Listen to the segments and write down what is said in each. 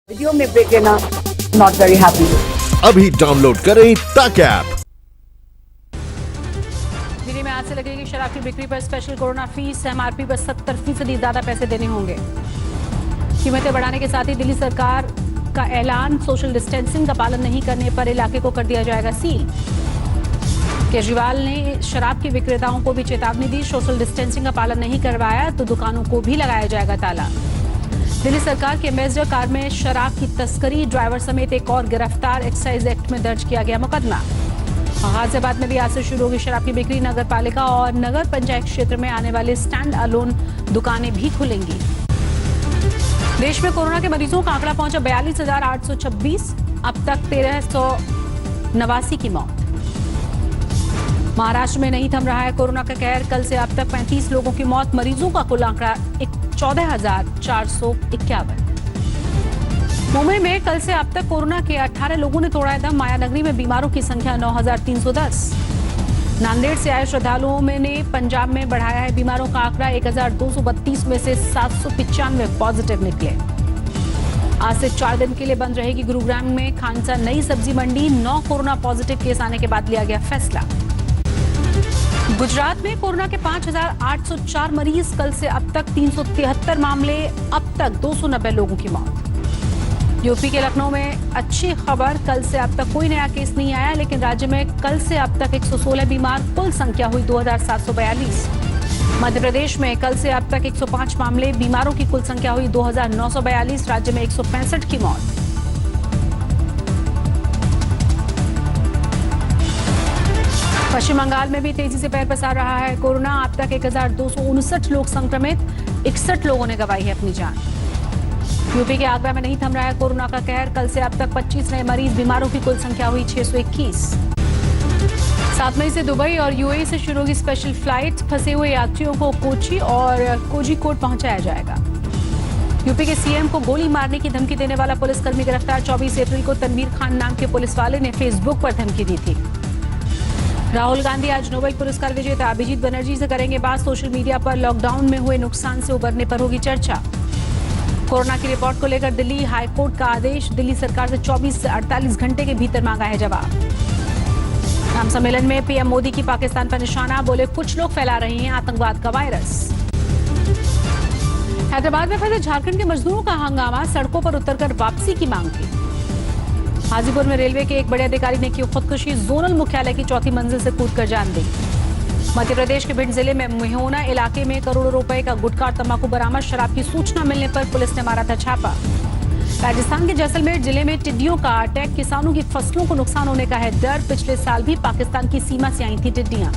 Video में break लेना not very happy. अभी डाउनलोड करें तक ऐप। दिल्ली में आज से लगेगी शराब की बिक्री पर स्पेशल कोरोना फीस। एमआरपी पर 70% ज्यादा पैसे देने होंगे। कीमतें बढ़ाने के साथ ही दिल्ली सरकार का ऐलान, सोशल डिस्टेंसिंग का पालन नहीं करने पर इलाके को कर दिया जाएगा सील। केजरीवाल ने शराब के विक्रेताओं को भी चेतावनी दी, सोशल डिस्टेंसिंग का पालन नहीं करवाया तो दुकानों को भी लगाया जाएगा ताला। दिल्ली सरकार के एम्बेसडर कार में शराब की तस्करी, ड्राइवर समेत एक और गिरफ्तार। एक्साइज एक्ट में दर्ज किया गया मुकदमा। गाजियाबाद में भी आज से शुरू होगी शराब की बिक्री। नगर पालिका और नगर पंचायत क्षेत्र में आने वाले स्टैंड अलोन दुकानें भी खुलेंगी। देश में कोरोना के मरीजों का आंकड़ा पहुंचा 42,826। अब तक 1,389 की मौत। महाराष्ट्र में नहीं थम रहा है कोरोना का कहर। कल से अब तक 35 लोगों की मौत। मरीजों का कुल आंकड़ा 14,451। मुंबई में कल से अब तक कोरोना के 18 लोगों ने तोड़ा है दम। मायानगरी में बीमारों की संख्या 9,310। नांदेड़ से आए श्रद्धालुओं ने पंजाब में बढ़ाया है बीमारों का आंकड़ा। 1,232 में से 795 पॉजिटिव निकले। आज से 4 दिन के लिए बंद रहेगी गुरुग्राम में खानसा नई सब्जी मंडी। 9 कोरोना पॉजिटिव केस आने के बाद लिया गया फैसला। गुजरात में कोरोना के 5,804 मरीज। कल से अब तक 373 मामले। अब तक 290 लोगों की मौत। यूपी के लखनऊ में अच्छी खबर, कल से अब तक कोई नया केस नहीं आया, लेकिन राज्य में कल से अब तक 116 बीमार। कुल संख्या हुई 2,742। मध्य प्रदेश में कल से अब तक 105 मामले। बीमारों की कुल संख्या हुई 2,942। राज्य में 165 की मौत। पश्चिम बंगाल में भी तेजी से पैर पसार रहा है कोरोना। अब तक 1,259 लोग संक्रमित। 61 लोगों ने गंवाई है अपनी जान। यूपी के आगरा में नहीं थम रहा है कोरोना का कहर। कल से अब तक 25 नए मरीज। बीमारों की कुल संख्या हुई 621। 7 मई से दुबई और यूएई से शुरू होगी स्पेशल फ्लाइट। फंसे हुए यात्रियों को कोची और कोझिकोड पहुंचाया जाएगा। यूपी के सीएम को गोली मारने की धमकी देने वाला पुलिसकर्मी गिरफ्तार। 24 अप्रैल को तनवीर खान नाम के पुलिस वाले ने फेसबुक पर धमकी दी थी। राहुल गांधी आज नोबेल पुरस्कार विजेता अभिजीत बनर्जी से करेंगे बात। सोशल मीडिया पर लॉकडाउन में हुए नुकसान से उबरने पर होगी चर्चा। कोरोना की रिपोर्ट को लेकर दिल्ली हाईकोर्ट का आदेश। दिल्ली सरकार से 24 से 48 घंटे के भीतर मांगा है जवाब। नाम सम्मेलन में पीएम मोदी की पाकिस्तान पर निशाना। बोले कुछ लोग फैला रहे हैं आतंकवाद का वायरस। हैदराबाद में फंसे झारखंड के मजदूरों का हंगामा। सड़कों पर उतरकर वापसी की मांग की। हाजीपुर में रेलवे के एक बड़े अधिकारी ने की खुदकुशी। जोनल मुख्यालय की 4थी मंजिल से कूदकर जान दी। मध्य प्रदेश के भिंड जिले में मेहोना इलाके में करोड़ों रुपए का गुटखा और तंबाकू बरामद। शराब की सूचना मिलने पर पुलिस ने मारा था छापा। राजस्थान के जैसलमेर जिले में टिड्डियों का अटैक। किसानों की फसलों को नुकसान होने का है डर। पिछले साल भी पाकिस्तान की सीमा से आई थी टिड्डियां।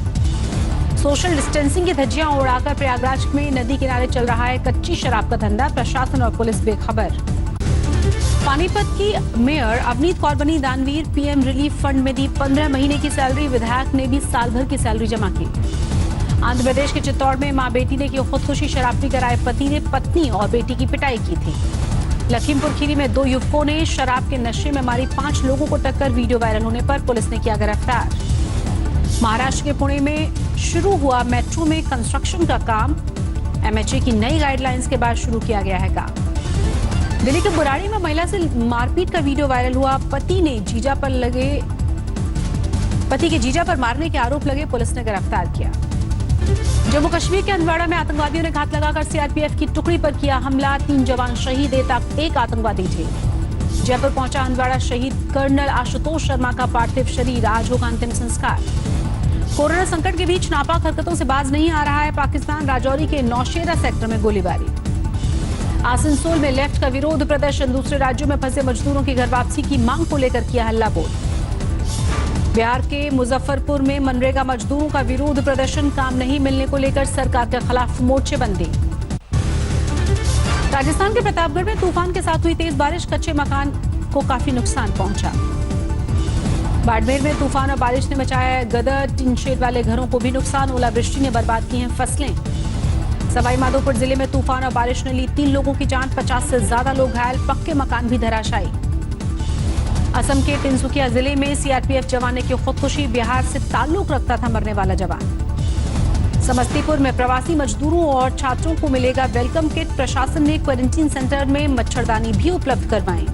सोशल डिस्टेंसिंग की धज्जियां उड़ाकर प्रयागराज में नदी किनारे चल रहा है कच्ची शराब का धंधा। प्रशासन और पुलिस बेखबर। पानीपत की मेयर अवनीत कौर बनी दानवीर। पीएम रिलीफ फंड में दी 15 महीने की सैलरी। विधायक ने भी साल भर की सैलरी जमा की। आंध्र प्रदेश के चित्तौड़ में मां बेटी ने की खुदकुशी। शराब पी कर आए पति ने पत्नी और बेटी की पिटाई की थी। लखीमपुर खीरी में 2 युवकों ने शराब के नशे में मारी 5 लोगों को टक्कर। वीडियो वायरल होने पर पुलिस ने किया गिरफ्तार। महाराष्ट्र के पुणे में शुरू हुआ मेट्रो में कंस्ट्रक्शन का काम। एमएचए की नई गाइडलाइंस के बाद शुरू किया गया है काम। दिल्ली के बुराड़ी में महिला से मारपीट का वीडियो वायरल हुआ। पति के जीजा पर मारने के आरोप लगे। पुलिस ने गिरफ्तार किया। जम्मू कश्मीर के हंदवाड़ा में आतंकवादियों ने घात लगाकर सीआरपीएफ की टुकड़ी पर किया हमला। 3 जवान शहीद, एक आतंकवादी थे। जयपुर पहुंचा हंदवाड़ा शहीद कर्नल आशुतोष शर्मा का पार्थिव शरीर। आज होगा अंतिम संस्कार। कोरोना संकट के बीच नापाक हरकतों से बाज नहीं आ रहा है पाकिस्तान। राजौरी के नौशेरा सेक्टर में गोलीबारी। आसनसोल में लेफ्ट का विरोध प्रदर्शन। दूसरे राज्यों में फंसे मजदूरों की घर वापसी की मांग को लेकर किया हल्ला बोल। बिहार के मुजफ्फरपुर में मनरेगा मजदूरों का विरोध प्रदर्शन। काम नहीं मिलने को लेकर सरकार के खिलाफ मोर्चेबंदी। राजस्थान के प्रतापगढ़ में तूफान के साथ हुई तेज बारिश। कच्चे मकान को काफी नुकसान पहुंचा। बाड़मेर में तूफान और बारिश ने मचाया गदर। टिन शेड वाले घरों को भी नुकसान। ओलावृष्टि ने बर्बाद की हैं फसलें। सवाई माधोपुर जिले में तूफान और बारिश ने ली 3 लोगों की जान। 50 से ज्यादा लोग घायल। पक्के मकान भी धराशायी। असम के तिनसुकिया जिले में सीआरपीएफ जवान ने की खुदकुशी। बिहार से ताल्लुक रखता था मरने वाला जवान। समस्तीपुर में प्रवासी मजदूरों और छात्रों को मिलेगा वेलकम किट। प्रशासन ने क्वारंटीन सेंटर में मच्छरदानी भी उपलब्ध करवाई।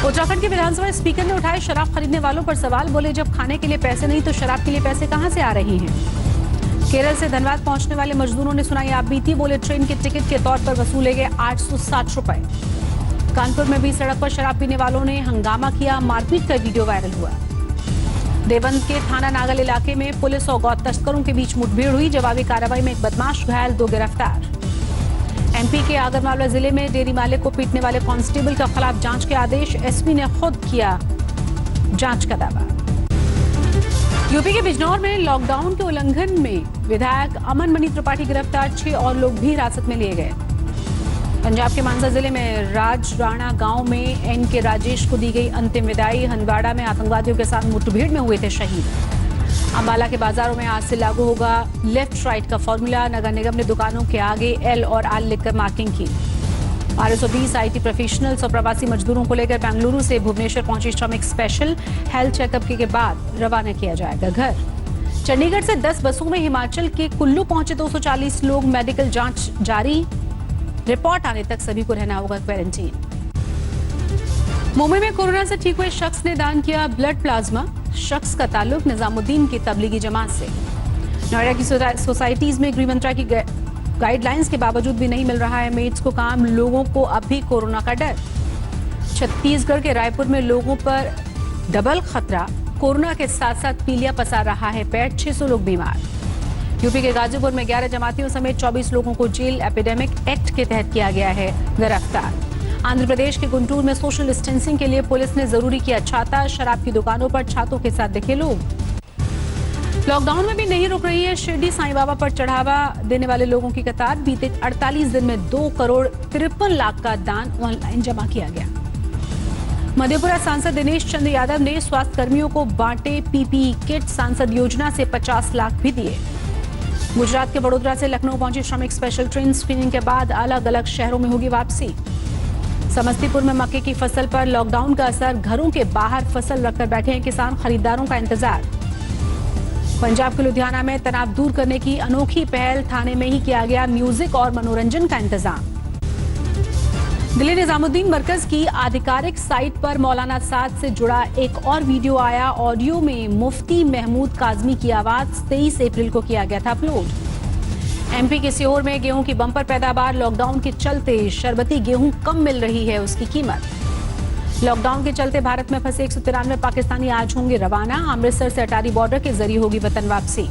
उत्तराखंड के विधानसभा स्पीकर ने उठाए शराब खरीदने वालों पर सवाल। बोले, जब खाने के लिए पैसे नहीं तो शराब के लिए पैसे कहां से आ रहे हैं। केरल से धनबाद पहुंचने वाले मजदूरों ने सुनाई आप बीती। बोले, ट्रेन के टिकट के तौर पर वसूले गए 860 रुपए। कानपुर में भी सड़क पर शराब पीने वालों ने हंगामा किया, मारपीट का वीडियो वायरल हुआ। देवबंद के थाना नागल इलाके में पुलिस और गौ तस्करों के बीच मुठभेड़ हुई। जवाबी कार्रवाई में एक बदमाश घायल, 2 गिरफ्तार। एमपी के आगरमालवा जिले में डेयरी मालिक को पीटने वाले कांस्टेबल के खिलाफ जांच के आदेश। एसपी ने खुद किया जांच का दावा। यूपी के बिजनौर में लॉकडाउन के उल्लंघन में विधायक अमन मणि त्रिपाठी गिरफ्तार, 6 और लोग भी हिरासत में लिए गए। पंजाब के मानसा जिले में राजराणा गांव में एन के राजेश को दी गई अंतिम विदाई। हंदवाड़ा में आतंकवादियों के साथ मुठभेड़ में हुए थे शहीद। अंबाला के बाजारों में आज से लागू होगा लेफ्ट राइट का फॉर्मूला। नगर निगम ने दुकानों के आगे एल और आर लिखकर मार्किंग की। 1220 आईटी प्रोफेशनल्स और प्रवासी मजदूरों को लेकर बेंगलुरु से भुवनेश्वर पहुंची श्रमिक स्पेशल। हेल्थ चेकअप के बाद रवाना किया जाएगा घर। चंडीगढ़ से 10 बसों में हिमाचल के कुल्लू पहुंचे 240 लोग। मेडिकल जांच जारी, रिपोर्ट आने तक सभी को रहना होगा क्वारंटीन। मुंबई में कोरोना से ठीक हुए शख्स ने दान किया ब्लड प्लाज्मा। शख्स का ताल्लुक निजामुद्दीन की तबलीगी जमात से। नोएडा की सोसाइटीज में गृह मंत्रालय की गाइडलाइंस के बावजूद भी नहीं मिल रहा है मेड्स को काम। लोगों को अब भी कोरोना का डर। छत्तीसगढ़ के रायपुर में लोगों पर डबल खतरा। कोरोना के साथ साथ पीलिया पसार रहा है पेट, 600 लोग बीमार। यूपी के गाजीपुर में 11 जमातियों समेत 24 लोगों को जेल एपिडेमिक एक्ट के तहत किया गया है गिरफ्तार। आंध्र प्रदेश के गुंटूर में सोशल डिस्टेंसिंग के लिए पुलिस ने जरूरी किया छाता। शराब की दुकानों पर छातों के साथ दिखे लोग। लॉकडाउन में भी नहीं रुक रही है शिरडी साईं बाबा पर चढ़ावा देने वाले लोगों की कतार। बीते 48 दिन में 2 करोड़ 53 लाख का दान ऑनलाइन जमा किया गया। मधेपुरा सांसद दिनेश चंद्र यादव ने स्वास्थ्य कर्मियों को बांटे पीपीई किट। सांसद योजना से 50 लाख भी दिए। गुजरात के वडोदरा से लखनऊ पहुंची श्रमिक स्पेशल ट्रेन स्क्रीनिंग के बाद अलग अलग शहरों में होगी वापसी। समस्तीपुर में मक्के की फसल पर लॉकडाउन का असर। घरों के बाहर फसल रखकर बैठे हैं किसान, खरीदारों का इंतजार। पंजाब के लुधियाना में तनाव दूर करने की अनोखी पहल। थाने में ही किया गया म्यूजिक और मनोरंजन का इंतजाम। दिल्ली निजामुद्दीन मरकज की आधिकारिक साइट पर मौलाना साद से जुड़ा एक और वीडियो आया। ऑडियो में मुफ्ती महमूद काजमी की आवाज 23 अप्रैल को किया गया था अपलोड। एमपी के सीहोर में गेहूं की बम्पर पैदावार। लॉकडाउन के चलते शरबती गेहूं कम मिल रही है उसकी कीमत। लॉकडाउन के चलते भारत में फंसे 193 पाकिस्तानी आज होंगे रवाना। अमृतसर से अटारी बॉर्डर के जरिए होगी वतन वापसी।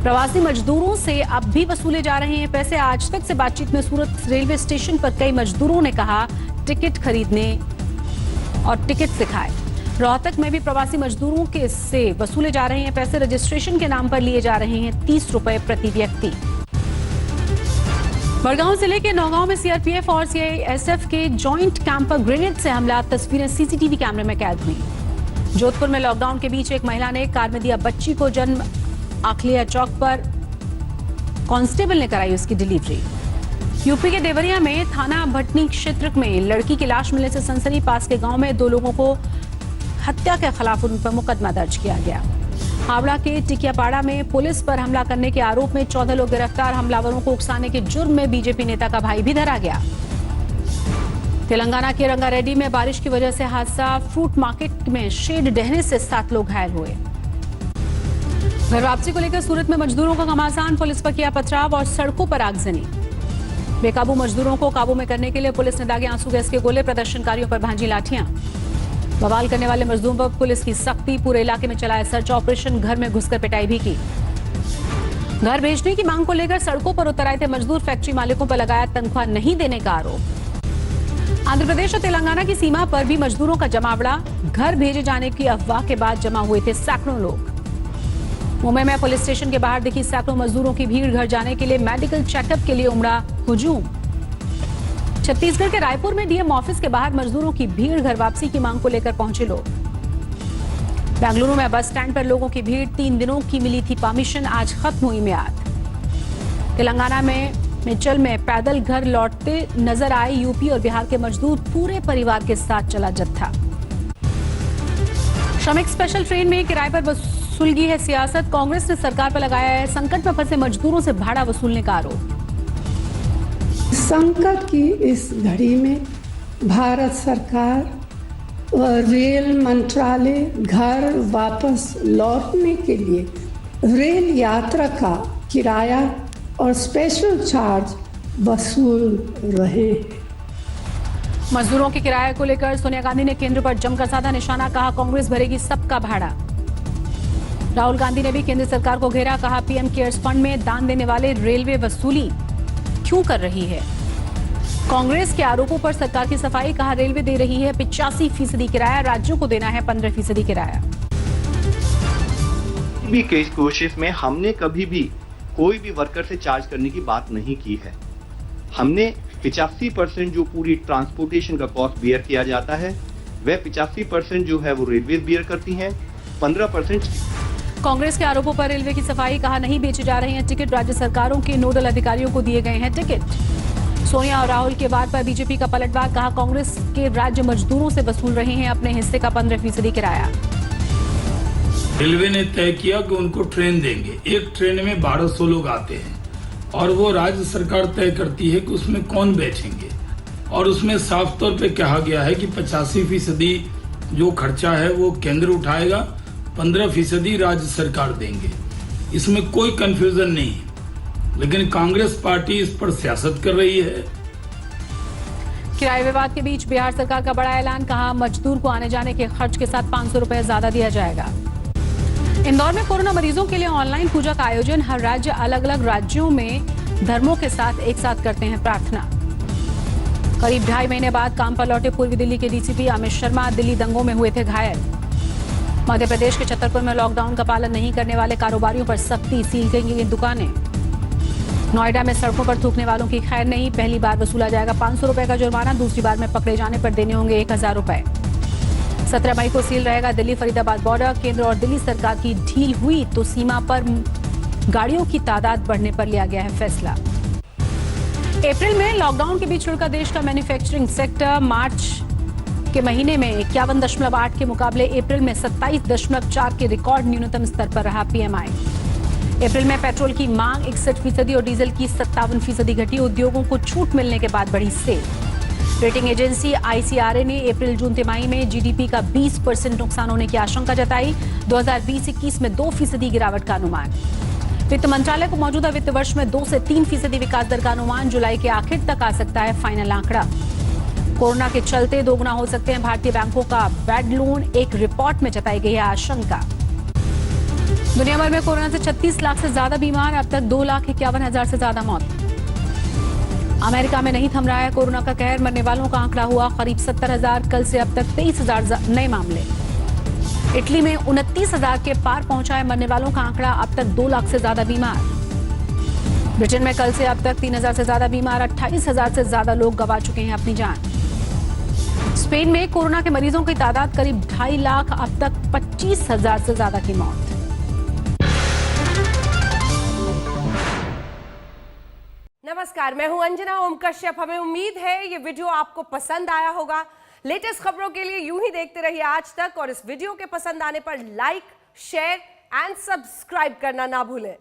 प्रवासी मजदूरों से अब भी वसूले जा रहे हैं पैसे। आज तक से बातचीत में सूरत रेलवे स्टेशन पर कई मजदूरों ने कहा टिकट खरीदने और टिकट सिखाए। रोहतक में भी प्रवासी मजदूरों के से वसूले जा रहे हैं पैसे। रजिस्ट्रेशन के नाम पर लिए जा रहे हैं 30 रुपए प्रति व्यक्ति। बड़गांव जिले के नौगांव में सीआरपीएफ और सीआईएसएफ के जॉइंट कैंप पर ग्रेनेड से हमला। तस्वीरें सीसीटीवी कैमरे में कैद हुई। जोधपुर में लॉकडाउन के बीच एक महिला ने कार में दिया बच्ची को जन्म। आखलिया चौक पर कांस्टेबल ने कराई उसकी डिलीवरी। यूपी के देवरिया में थाना भटनी क्षेत्र में लड़की की लाश मिलने से सनसनी। पास के गांव में 2 लोगों को हत्या के खिलाफ उन पर मुकदमा दर्ज किया गया। हावड़ा के टिकियापाड़ा में पुलिस पर हमला करने के आरोप में 14 लोग गिरफ्तार। हमलावरों को उकसाने के जुर्म में बीजेपी नेता का भाई भी धरा गया। तेलंगाना के रंगारेड्डी में बारिश की वजह से हादसा। फ्रूट मार्केट में शेड ढहने से 7 लोग घायल हुए। घर वापसी को लेकर सूरत में मजदूरों का घमासान। पुलिस पर किया पथराव और सड़कों पर आगजनी। बेकाबू मजदूरों को काबू में करने के लिए पुलिस ने दागे आंसू गैस के गोले। प्रदर्शनकारियों पर भांजी लाठियां। बवाल करने वाले मजदूरों पर पुलिस की सख्ती। पूरे इलाके में चलाया सर्च ऑपरेशन। घर में घुसकर पिटाई भी की। घर भेजने की मांग को लेकर सड़कों पर उतर आए थे मजदूर। फैक्ट्री मालिकों पर लगाया तनख्वाह नहीं देने का आरोप। आंध्र प्रदेश और तेलंगाना की सीमा पर भी मजदूरों का जमावड़ा। घर भेजे जाने की अफवाह के बाद जमा हुए थे सैकड़ों लोग। मुंबई में पुलिस स्टेशन के बाहर दिखी सैकड़ों मजदूरों की भीड़। घर जाने के लिए मेडिकल चेकअप के लिए उमड़ा हुजूम। छत्तीसगढ़ के रायपुर में डीएम ऑफिस के बाहर मजदूरों की भीड़। घर वापसी की मांग को लेकर पहुंचे लोग। बेंगलुरु में बस स्टैंड पर लोगों की भीड़। 3 दिनों की मिली थी परमिशन, आज खत्म हुई मियाद। तेलंगाना में मिचल में पैदल घर लौटते नजर आए यूपी और बिहार के मजदूर। पूरे परिवार के साथ चला जत्था। श्रमिक स्पेशल ट्रेन में किराए पर वसूलगी है सियासत। कांग्रेस ने सरकार पर लगाया है संकट में फंसे मजदूरों से भाड़ा वसूलने का आरोप। संकट की इस घड़ी में भारत सरकार रेल मंत्रालय घर वापस लौटने के लिए रेल यात्रा का किराया और स्पेशल चार्ज वसूल रहे हैं। मजदूरों के किराए को लेकर सोनिया गांधी ने केंद्र पर जमकर साधा निशाना, कहा कांग्रेस भरेगी सबका भाड़ा। राहुल गांधी ने भी केंद्र सरकार को घेरा, कहा पीएम केयर्स फंड में दान देने वाले रेलवे वसूली क्यों कर रही है। कांग्रेस के आरोपों पर सरकार की सफाई, कहा रेलवे दे रही है 85% किराया, राज्यों को देना है 15% किराया। भी कोशिश में हमने कभी भी कोई भी वर्कर से चार्ज करने की बात नहीं की है। हमने 85% जो पूरी ट्रांसपोर्टेशन का कॉस्ट बियर किया जाता है, वह 85% जो है वो रेलवे बियर करती हैं। 15% कांग्रेस के आरोपों पर रेलवे की सफाई, कहा नहीं बेचे जा रहे हैं टिकट, राज्य सरकारों के नोडल अधिकारियों को दिए गए हैं टिकट। सोनिया और राहुल के वाद पर बीजेपी का पलटवार, कहा कांग्रेस के राज्य मजदूरों से वसूल रहे हैं अपने हिस्से का 15% किराया। रेलवे ने तय किया कि उनको ट्रेन देंगे। एक ट्रेन में 1200 लोग आते हैं और वो राज्य सरकार तय करती है कि उसमें कौन बैठेंगे, और उसमें साफ तौर पे कहा गया है कि 85% जो खर्चा है वो केंद्र उठाएगा, 15% राज्य सरकार देंगे। इसमें कोई कंफ्यूजन नहीं है, लेकिन कांग्रेस पार्टी इस पर सियासत कर रही है। किराए विवाद के बीच बिहार सरकार का बड़ा ऐलान, कहा मजदूर को आने जाने के खर्च के साथ 500 रुपए ज्यादा दिया जाएगा। इंदौर में कोरोना मरीजों के लिए ऑनलाइन पूजा का आयोजन, हर राज्य अलग अलग राज्यों में धर्मों के साथ एक साथ करते हैं प्रार्थना। करीब 2.5 महीने बाद काम पर लौटे पूर्वी दिल्ली के डीसीपी अमित शर्मा दिल्ली दंगों में हुए थे घायल। मध्य प्रदेश के छतरपुर में लॉकडाउन का पालन नहीं करने वाले कारोबारियों पर सख्ती, सील करेंगी दुकानें। नोएडा में सड़कों पर थूकने वालों की खैर नहीं, पहली बार वसूला जाएगा 500 रुपए का जुर्माना, दूसरी बार में पकड़े जाने पर देने होंगे 1000 रुपए। 17 मई को सील रहेगा दिल्ली फरीदाबाद बॉर्डर। केंद्र और दिल्ली सरकार की ढील हुई तो सीमा पर गाड़ियों की तादाद बढ़ने पर लिया गया है फैसला। अप्रैल में लॉकडाउन के बीच लुढ़का देश का मैन्युफैक्चरिंग सेक्टर। मार्च के महीने में 51.8 के मुकाबले अप्रैल में 27.4 के रिकॉर्ड न्यूनतम स्तर पर रहा पीएमआई। अप्रैल में पेट्रोल की मांग 61% और डीजल की 57% घटी। उद्योगों को छूट मिलने के बाद बढ़ी सेल। रेटिंग एजेंसी आईसीआरए ने अप्रैल जून तिमाही में जीडीपी का 20% नुकसान होने की आशंका जताई। 2020-21 में 2% गिरावट का अनुमान। वित्त मंत्रालय को मौजूदा वित्त वर्ष में 2 से 3% विकास दर का अनुमान। जुलाई के आखिर तक आ सकता है फाइनल आंकड़ा। कोरोना के चलते दोगुना हो सकते हैं भारतीय बैंकों का बैड लोन, एक रिपोर्ट में जताई गई है आशंका। दुनिया भर में कोरोना से 36 लाख से ज्यादा बीमार, अब तक 2,51,000 से ज्यादा मौत। अमेरिका में नहीं थम रहा है कोरोना का कहर, मरने वालों का आंकड़ा हुआ करीब 70,000। कल से अब तक 23,000 नए मामले। इटली में 29,000 के पार पहुंचा है मरने वालों का आंकड़ा, अब तक 2 लाख से ज्यादा बीमार। ब्रिटेन में कल से अब तक 3,000 से ज्यादा बीमार, 28,000 से ज्यादा लोग गंवा चुके हैं अपनी जान। स्पेन में कोरोना के मरीजों की तादाद करीब 2.5 लाख, अब तक 25,000 से ज्यादा की मौत। नमस्कार, मैं हूं अंजना ओम कश्यप। हमें उम्मीद है ये वीडियो आपको पसंद आया होगा। लेटेस्ट खबरों के लिए यूं ही देखते रहिए आज तक, और इस वीडियो के पसंद आने पर लाइक, शेयर एंड सब्सक्राइब करना ना भूलें।